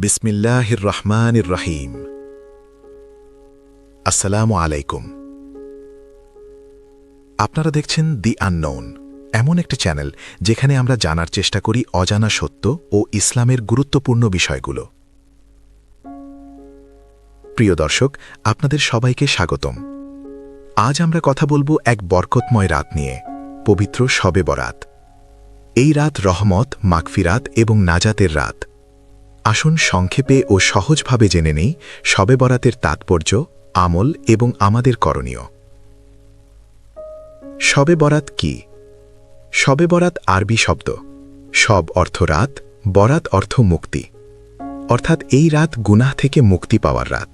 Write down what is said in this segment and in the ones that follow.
বিসমিল্লাহির রহমানির রহিম। আসসালামু আলাইকুম। আপনারা দেখছেন দি আননোন, এমন একটি চ্যানেল যেখানে আমরা জানার চেষ্টা করি অজানা সত্য ও ইসলামের গুরুত্বপূর্ণ বিষয়গুলো। প্রিয় দর্শক, আপনাদের সবাইকে স্বাগতম। আজ আমরা কথা বলবো এক বরকতময় রাত নিয়ে, পবিত্র শবে বরাত। এই রাত রহমত, মাগফিরাত এবং নাজাতের রাত। আসুন সংক্ষেপে ও সহজভাবে জেনে নেই শবে বরাতের তাৎপর্য, আমল এবং আমাদের করণীয়। শবে বরাত কি? শবে বরাত আরবি শব্দ। শব অর্থ রাত, বরাত অর্থ মুক্তি, অর্থাৎ এই রাত গুনাহ থেকে মুক্তি পাওয়ার রাত।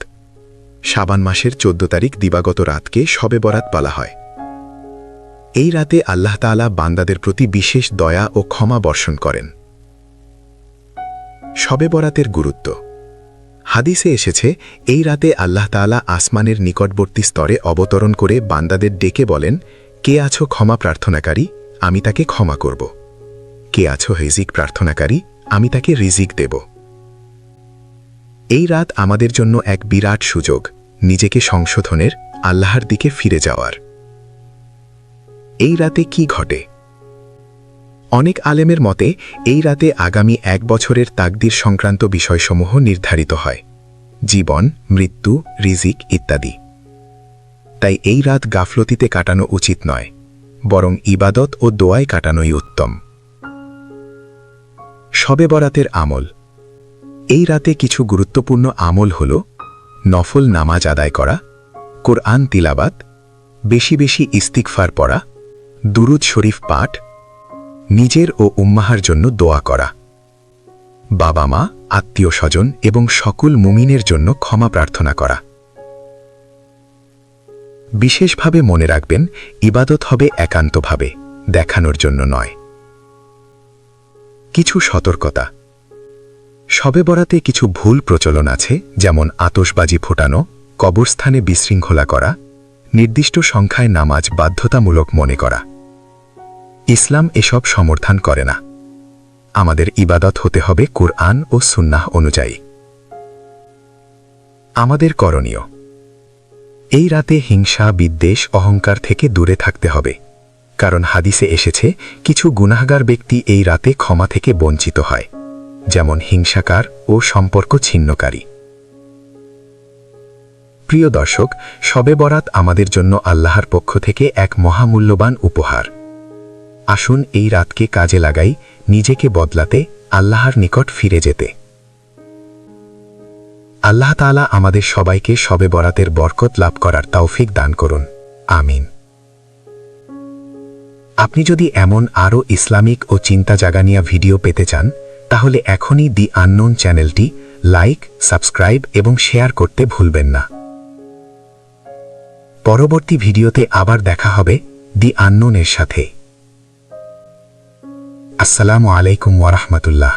শাবান মাসের 14 তারিখ দিবাগত রাতকে শবে বরাত বলা হয়। এই রাতে আল্লাহ তাআলা বান্দাদের প্রতি বিশেষ দয়া ও ক্ষমা বর্ষণ করেন। শবে বরাতের গুরুত্ব। হাদিসে এসেছে, এই রাতে আল্লাহ তাআলা আসমানের নিকটবর্তী স্তরে অবতরণ করে বান্দাদের ডেকে বলেন, কে আছো ক্ষমা প্রার্থনাকারী, আমি তাকে ক্ষমা করব। কে আছো রিজিক প্রার্থনাকারী, আমি তাকে রিজিক দেব। এই রাত আমাদের জন্য এক বিরাট সুযোগ, নিজেকে সংশোধনের, আল্লাহর দিকে ফিরে যাওয়ার। এই রাতে কি ঘটে? অনেক আলেমের মতে এই রাতে আগামী 1 বছরের তাকদির সংক্রান্ত বিষয়সমূহ নির্ধারিত হয়, জীবন, মৃত্যু, রিজিক ইত্যাদি। তাই এই রাত গাফলতিতে কাটানো উচিত নয়, বরং ইবাদত ও দোয়ায় কাটানোই উত্তম। শবে বরাতের আমল। এই রাতে কিছু গুরুত্বপূর্ণ আমল হল: নফল নামাজ আদায় করা, কোরআন তিলাবাত, বেশি বেশি ইস্তিগফার পড়া, দুরুদ শরীফ পাঠ, নিজের ও উম্মাহার জন্য দোয়া করা, বাবা মা, আত্মীয় স্বজন এবং সকল মুমিনের জন্য ক্ষমা প্রার্থনা করা। বিশেষভাবে মনে রাখবেন, ইবাদত হবে একান্তভাবে, দেখানোর জন্য নয়। কিছু সতর্কতা। শবে বরাতে কিছু ভুল প্রচলন আছে, যেমন আতশবাজি ফোটানো, কবরস্থানে বিশৃঙ্খলা করা, নির্দিষ্ট সংখ্যায় নামাজ বাধ্যতামূলক মনে করা। ইসলাম এসব সমর্থন করে না। আমাদের ইবাদত হতে হবে কুরআন ও সুন্নাহ অনুযায়ী। আমাদের করণীয়। এই রাতে হিংসা, বিদ্বেষ, অহংকার থেকে দূরে থাকতে হবে, কারণ হাদিসে এসেছে কিছু গুনাহগার ব্যক্তি এই রাতে ক্ষমা থেকে বঞ্চিত হয়, যেমন হিংসাকার ও সম্পর্ক ছিন্নকারী। প্রিয় দর্শক, শবে বরাত আমাদের জন্য আল্লাহর পক্ষ থেকে এক মহামূল্যবান উপহার। আসুন এই রাতকে কাজে লাগাই, নিজেকে বদলাতে, আল্লাহর নিকট ফিরে যেতে। আল্লাহ তাআলা আমাদের সবাইকে শবে বরাতের বরকত লাভ করার তৌফিক দান করুন, আমিন। আপনি যদি এমন আরও ইসলামিক ও চিন্তা জাগানিয়া ভিডিও পেতে চান, তাহলে এখনই দি আননোন চ্যানেলটি লাইক, সাবস্ক্রাইব এবং শেয়ার করতে ভুলবেন না। পরবর্তী ভিডিওতে আবার দেখা হবে দি আননোনের সাথে। আসসালামু আলাইকুম ওয়া রাহমাতুল্লাহ।